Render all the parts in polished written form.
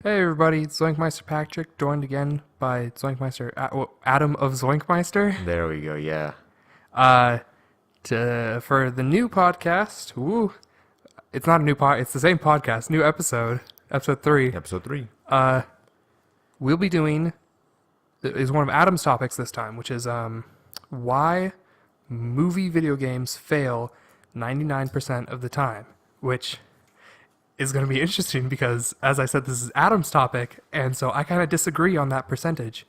Hey everybody, it's ZoinkMeister Patrick, joined again by Adam of ZoinkMeister. There we go, yeah. Uh, for the new podcast, it's not a new it's the same podcast, new episode, episode 3. Episode 3. We'll be doing, is one of Adam's topics this time, which is why movie video games fail 99% of the time, which is going to be interesting because, as I said, this is Adam's topic, and so I kind of disagree on that percentage.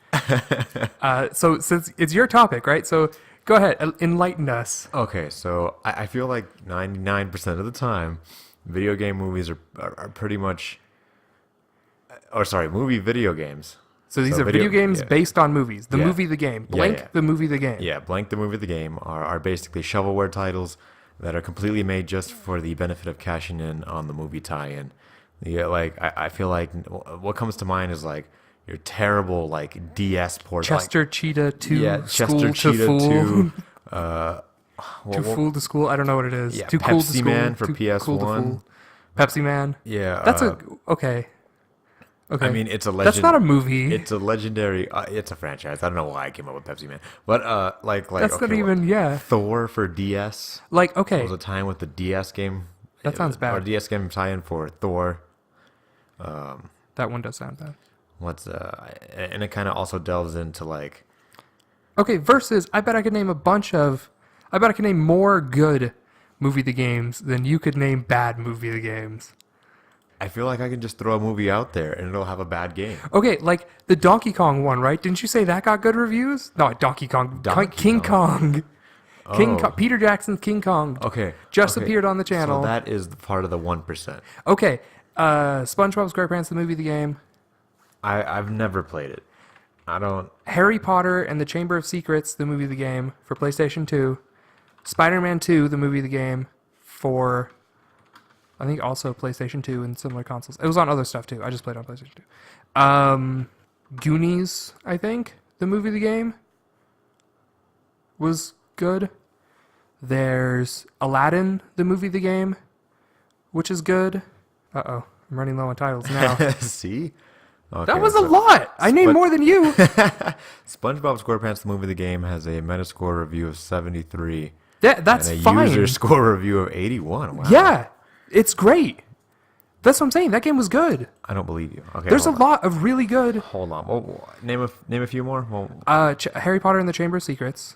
So since it's your topic, right? So go ahead, enlighten us. Okay, so I feel like 99% of the time, video game movies are pretty much... movie video games. So these are video games based on movies. The Yeah. movie, the game. Blank, the movie, the game. Yeah, blank the movie, the game are basically shovelware titles that are completely made just for the benefit of cashing in on the movie tie-in. Yeah, I feel like what comes to mind is like your terrible like DS port. Chester Cheetah 2, Yeah, School Chester to Cheetah Fool. 2. Too Fool to School? I don't know what it is. Yeah, Too Cool to Pepsi School. Man for Too Cool to PS1. Fool. Pepsi Man. Yeah, That's okay. Okay. I mean, it's a legend. That's not a movie. It's a legendary. It's a franchise. I don't know why I came up with Pepsi Man, but That's okay, not even, Thor for DS. Like, okay. There was a time with the DS game. That sounds bad. Or DS game tie-in for Thor. That one does sound bad. And it kind of also delves into like. Okay, versus, I bet I could name more good movie the games than you could name bad movie the games. I feel like I can just throw a movie out there and it'll have a bad game. Okay, like the Donkey Kong one, right? Didn't you say that got good reviews? No, Donkey Kong. King Kong. King Kong. Peter Jackson's King Kong. Okay. Just appeared on the channel. So that is part of the 1%. Okay, SpongeBob SquarePants, the movie the game. I've never played it. I don't. Harry Potter and the Chamber of Secrets, the movie the game, for PlayStation 2. Spider-Man 2, the movie the game, for... I think also PlayStation 2 and similar consoles. It was on other stuff too. I just played on PlayStation 2. Goonies, I think, the movie, the game, was good. There's Aladdin, the movie, the game, which is good. Uh-oh, I'm running low on titles now. See? Okay, That was a lot! I named more than you! SpongeBob SquarePants the movie the game has a Metascore review of 73 That's and a fine. user score review of 81. Wow. Yeah, it's great. That's what I'm saying. That game was good. I don't believe you. Okay. There's a lot of really good... Hold on. Well, name a few more. Well, Harry Potter and the Chamber of Secrets.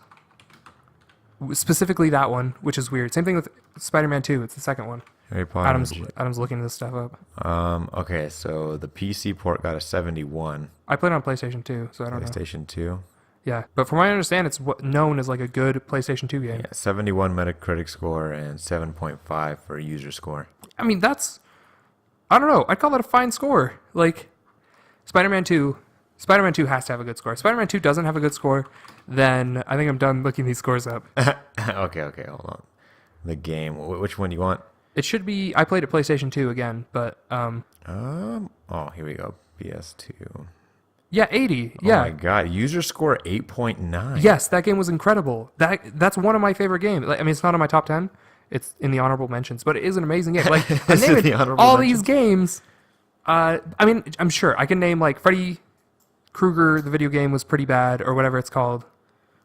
Specifically that one, which is weird. Same thing with Spider-Man 2. It's the second one. Harry Potter. Adam's looking this stuff up. Okay, so the PC port got a 71. I played on PlayStation 2, so I don't know. PlayStation 2. Yeah, but from what I understand, it's known as like a good PlayStation 2 game. Yeah, 71 Metacritic score and 7.5 for user score. I mean, I don't know. I'd call that a fine score. Like, Spider-Man 2 has to have a good score. Spider-Man 2 doesn't have a good score, then I think I'm done looking these scores up. Okay, hold on. The game. Which one do you want? It should be... I played at PlayStation 2 again, but... Here we go. PS2. Yeah, 80. Yeah. Oh my god. User score 8.9. Yes, that game was incredible. That's one of my favorite games. Like, I mean, it's not in my top 10. It's in the honorable mentions, but it is an amazing game. Like, I Is it named the honorable all mentions? these games. I mean, I'm sure I can name like Freddy Krueger. The video game was pretty bad, or whatever it's called.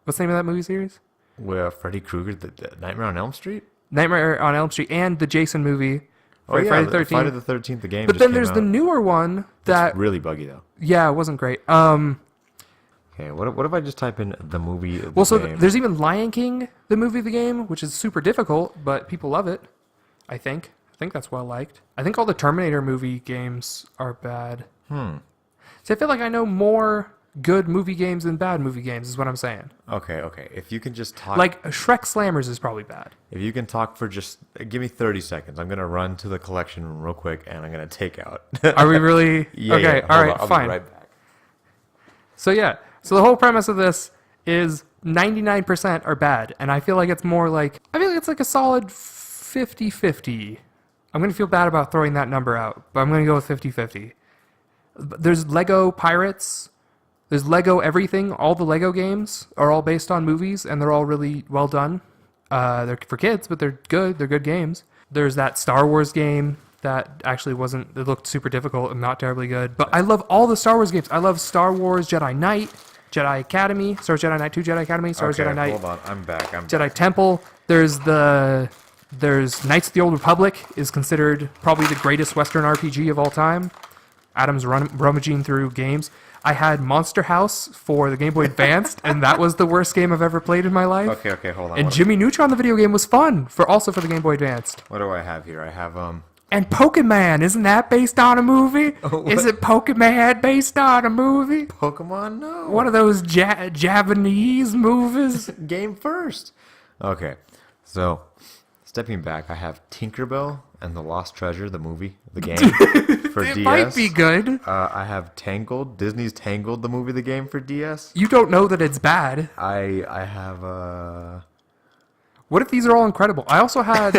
What's the name of that movie series? Well, Freddy Krueger, the Nightmare on Elm Street? Nightmare on Elm Street and the Jason movie. Friday the 13th. Friday the 13th, the game. But just then came there's out. the newer one that It's really buggy though. yeah, it wasn't great. Okay, what if I just type in the movie? The Well, so game? there's even Lion King, the movie, the game, which is super difficult, but people love it. I think that's well liked. I think all the Terminator movie games are bad. So I feel like I know more good movie games than bad movie games, is what I'm saying. Okay. If you can just talk, Like Shrek Slammers is probably bad. if you can talk for just give me 30 seconds, I'm gonna run to the collection room real quick and I'm gonna take out. Are we really? Yeah, okay, yeah. all Hold right, on, I'll fine. Be right back. So yeah, so the whole premise of this is 99% are bad, and I feel like it's like a solid 50-50. I'm going to feel bad about throwing that number out, but I'm going to go with 50-50. There's Lego Pirates. There's Lego everything. All the Lego games are all based on movies, and they're all really well done. They're for kids, but they're good. They're good games. There's that Star Wars game that actually wasn't. It looked super difficult and not terribly good. But I love all the Star Wars games. I love Star Wars Jedi Knight, Jedi Academy, Star Wars Jedi Knight 2, Jedi Academy, Star Wars Jedi Knight. Hold on, I'm back. Jedi Temple. There's Knights of the Old Republic is considered probably the greatest Western RPG of all time. Adam's rummaging through games. I had Monster House for the Game Boy Advanced, and that was the worst game I've ever played in my life. Okay, hold on. And Jimmy Neutron, the video game, was fun also for the Game Boy Advanced. What do I have here? I have And Pokemon, isn't that based on a movie? Oh, Is it Pokemon based on a movie? Pokemon. No. One of those Japanese movies. Game first. Okay, so stepping back, I have Tinkerbell and the Lost Treasure, the movie, the game for It DS. might be good. I have Tangled, Disney's Tangled, the movie, the game for DS. You don't know that it's bad. I have What if these are all incredible? I also had...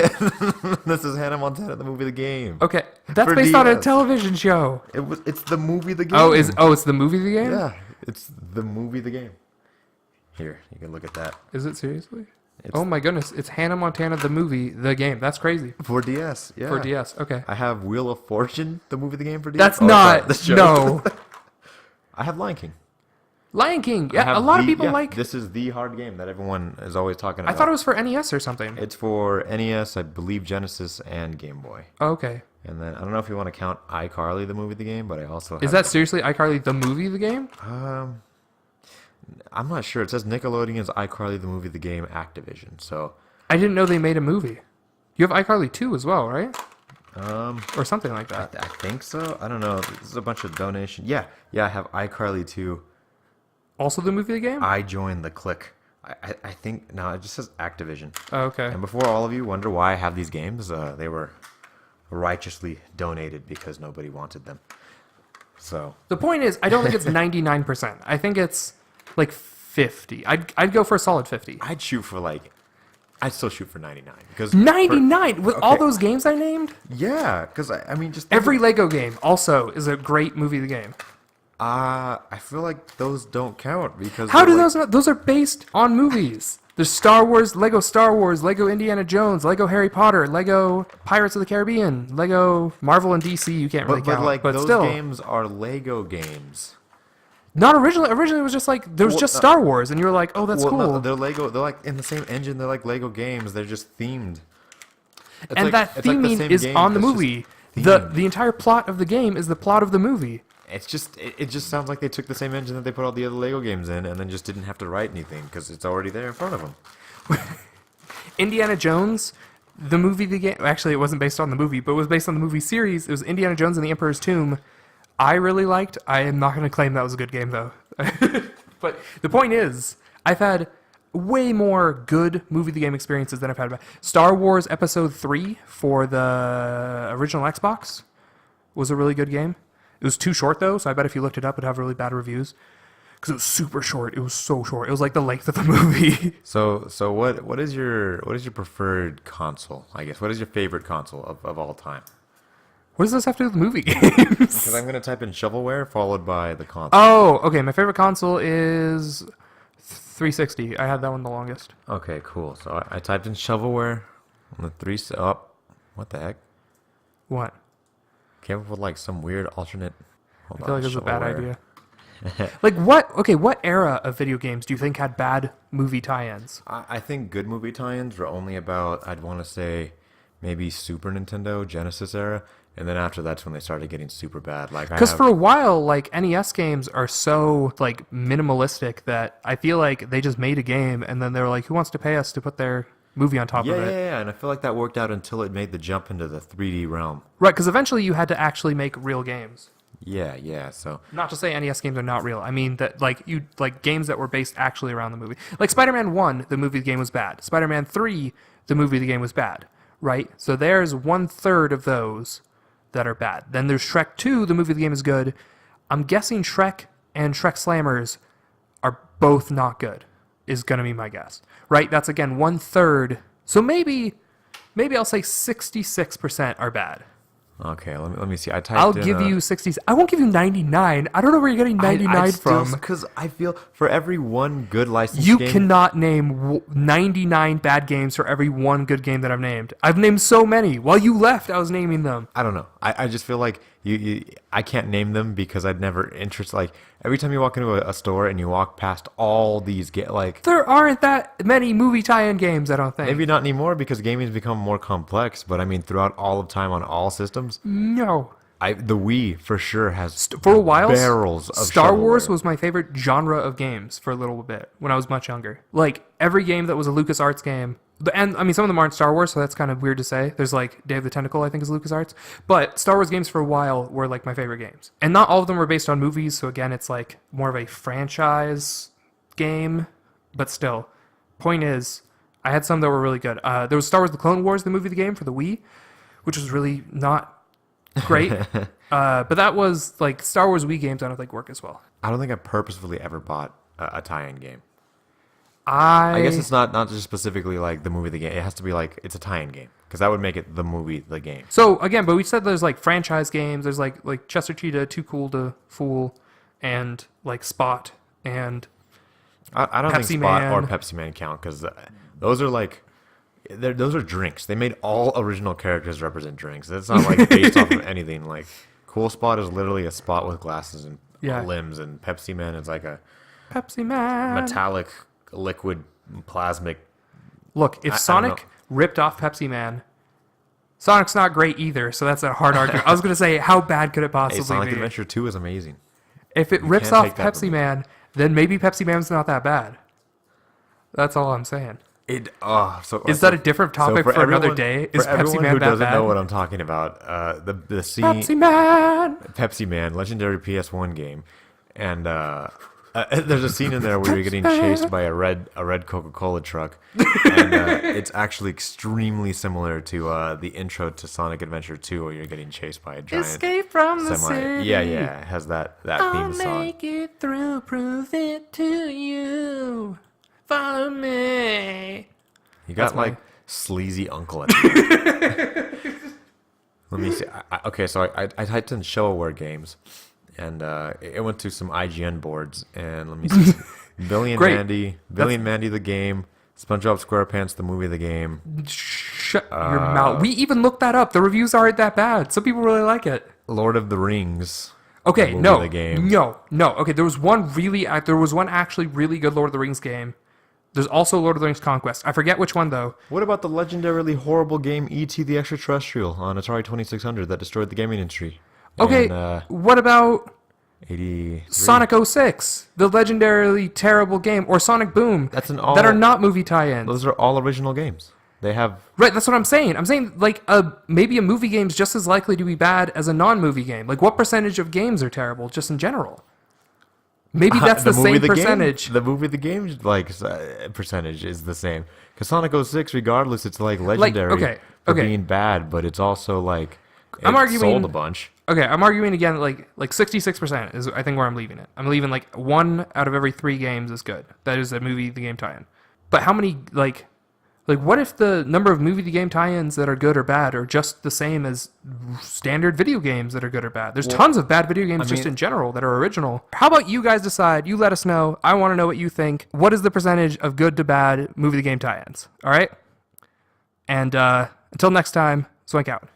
this is Hannah Montana, the movie, the game. Okay, that's For based on a DS. television show. It's the movie, the game. It's the movie the game? Yeah, it's the movie, the game. Here, you can look at that. Is it seriously? It's Oh my goodness, it's Hannah Montana the movie, the game. That's crazy. for DS. Yeah. For DS, okay. I have Wheel of Fortune, the movie, the game for DS. That's sorry, not... the show. No. I have Lion King. Lion King. I Yeah, have a lot of people like... This is the hard game that everyone is always talking about. I thought it was for NES or something. It's for NES, I believe, Genesis, and Game Boy. Oh, okay. And then I don't know if you want to count iCarly, the movie, the game, but I also have, Is that seriously iCarly the movie the game? I'm not sure. It says Nickelodeon's iCarly, the movie, the game, Activision. So I didn't know they made a movie. You have iCarly 2 as well, right? Or something like that. I think so. I don't know. This is a bunch of donation. Yeah, I have iCarly 2. Also the movie the game? I joined the clique. I think no, it just says Activision. Oh, okay. And before all of you wonder why I have these games, they were righteously donated because nobody wanted them. So The point is, I don't think it's 99%. I think it's like 50. I'd go for a solid 50. I'd still shoot for 99 because 99 with all okay. those games I named? Yeah, because I mean just think Every Lego game also is a great movie the game. I feel like those don't count because How they're do like- those not? Those are based on movies. There's Star Wars, Lego Indiana Jones, Lego Harry Potter, Lego Pirates of the Caribbean, Lego Marvel and DC. You can't really but count, like but those still, games are Lego games. not originally. Originally, it was just like there was just Star Wars, and you were like, "Oh, that's Well, cool." no, they're Lego. They're like in the same engine. They're like Lego games. They're just themed. It's and like- that it's like the theming same is game, on the it's just movie. themed. The entire plot of the game is the plot of the movie. It's just it just sounds like they took the same engine that they put all the other Lego games in, and then just didn't have to write anything because it's already there in front of them. Indiana Jones, the movie, the game. Actually, it wasn't based on the movie, but it was based on the movie series. It was Indiana Jones and the Emperor's Tomb. I really liked. I am not going to claim that was a good game though. But the point is, I've had way more good movie the game experiences than I've had. Star Wars Episode 3 for the original Xbox was a really good game. It was too short though, so I bet if you looked it up, it'd have really bad reviews. Because it was super short. It was so short. It was like the length of the movie. So what is your preferred console? I guess what is your favorite console of all time? What does this have to do with movie games? Because I'm gonna type in shovelware followed by the console. Oh, okay. My favorite console is 360. I had that one the longest. Okay, cool. So I typed in shovelware on the three. Oh, what the heck? What? Came up with like some weird alternate. I feel like it was a bad idea. Like what? Okay, what era of video games do you think had bad movie tie-ins? I think good movie tie-ins were only about, I'd want to say, maybe Super Nintendo, Genesis era, and then after that's when they started getting super bad. Like, Because for a while, like NES games are so like minimalistic that I feel like they just made a game and then they were like, "Who wants to pay us to put their movie on top of it?" Yeah, and I feel like that worked out until it made the jump into the 3D realm. Right, because eventually you had to actually make real games. Yeah. So Not to say NES games are not real. I mean that like games that were based actually around the movie. Like Spider-Man 1, the movie the game was bad. Spider-Man 3, the movie the game was bad. Right? So there's 1/3 of those that are bad. Then there's Shrek 2, the movie the game is good. I'm guessing Shrek and Shrek Slammers are both not good, is gonna be my guess. Right? That's again 1/3. So maybe I'll say 66% are bad. Okay, let me see. I typed I'll in, give you 60. I won't give you 99. I don't know where you're getting 99 from. Because I feel for every one good licensed You game, cannot name 99 bad games for every one good game that I've named. I've named so many. While you left, I was naming them. I don't know. I just feel like I can't name them because I'd never interest. Like every time you walk into a store and you walk past all these There aren't that many movie tie-in games, I don't think. maybe not anymore because gaming's become more complex. But I mean, throughout all of time on all systems, No. the Wii for sure has For a while, barrels of Star Wars shovelware. was my favorite genre of games for a little bit when I was much younger. Like, every game that was a LucasArts game, and I mean, some of them aren't Star Wars, so that's kind of weird to say. There's like Day of the Tentacle, I think is LucasArts. But Star Wars games for a while were like my favorite games. And not all of them were based on movies, so again, it's like more of a franchise game, but still. Point is, I had some that were really good. There was Star Wars The Clone Wars, the movie, the game for the Wii, which was really not great. But that was like Star Wars Wii games I don't think work as well. I don't think I purposefully ever bought a tie-in game. I I guess it's not just specifically like the movie, the game. It has to be like it's a tie-in game because that would make it the movie, the game. So again, but we said there's like franchise games. There's like Chester Cheetah, Too Cool to Fool, and like Spot and I don't Pepsi think Spot Man. or Pepsi Man count because those are like those are drinks. They made all original characters represent drinks. That's not like based off of anything. Like Cool Spot is literally a spot with glasses and Yeah. limbs, and Pepsi Man is like a Pepsi Man. metallic liquid plasmic. Look, if I don't Sonic know. ripped off Pepsi Man, Sonic's not great either. So that's a hard argument. I was gonna say, how bad could it Hey, possibly Sonic be? Adventure 2 is amazing. If it rips can't off take that from Pepsi me. Man, then maybe Pepsi Man's not that bad. That's all I'm saying. Is that a different topic for another day? Is For Pepsi everyone Man who that doesn't bad? know what I'm talking about, the scene Pepsi Man. Pepsi Man, legendary PS1 game, and there's a scene in there where you're getting chased by a red Coca-Cola truck, and it's actually extremely similar to the intro to Sonic Adventure 2, where you're getting chased by a giant Escape from the semi. city. Yeah, it has that I'll theme song. make it through, prove it to you. Follow me. You got That's my- like sleazy uncle at the end. Let me see. Okay, so I typed in shovelware games, and it went to some IGN boards, and let me see. Billy and Great. Mandy the game, SpongeBob SquarePants the movie the game. Shut your mouth. We even looked that up. The reviews aren't that bad. Some people really like it. Lord of the Rings. Okay, movie, no, the game. no. Okay, there was one actually really good Lord of the Rings game. There's also Lord of the Rings Conquest. I forget which one though. What about the legendarily horrible game E.T. the Extraterrestrial on Atari 2600 that destroyed the gaming industry? Okay, In, what about 83. Sonic 06, the legendarily terrible game, or Sonic Boom? That's an that are not movie tie-ins. Those are all original games. They have Right, that's what I'm saying. I'm saying like maybe a movie game's just as likely to be bad as a non-movie game. Like what percentage of games are terrible just in general? Maybe that's the same percentage. The movie, the game, like percentage is the same. Because Sonic 06, regardless, it's like legendary for being bad, but it's also like sold a bunch. Okay, I'm arguing again. Like 66% is I think where I'm leaving it. I'm leaving like 1 out of every 3 games is good. That is a movie the game tie-in. But how many like what if the number of movie the game tie-ins that are good or bad are just the same as standard video games that are good or bad? There's tons of bad video games just in general that are original. How about you guys decide? You let us know. I want to know what you think. What is the percentage of good to bad movie the game tie-ins? All right. And until next time, Zoink out.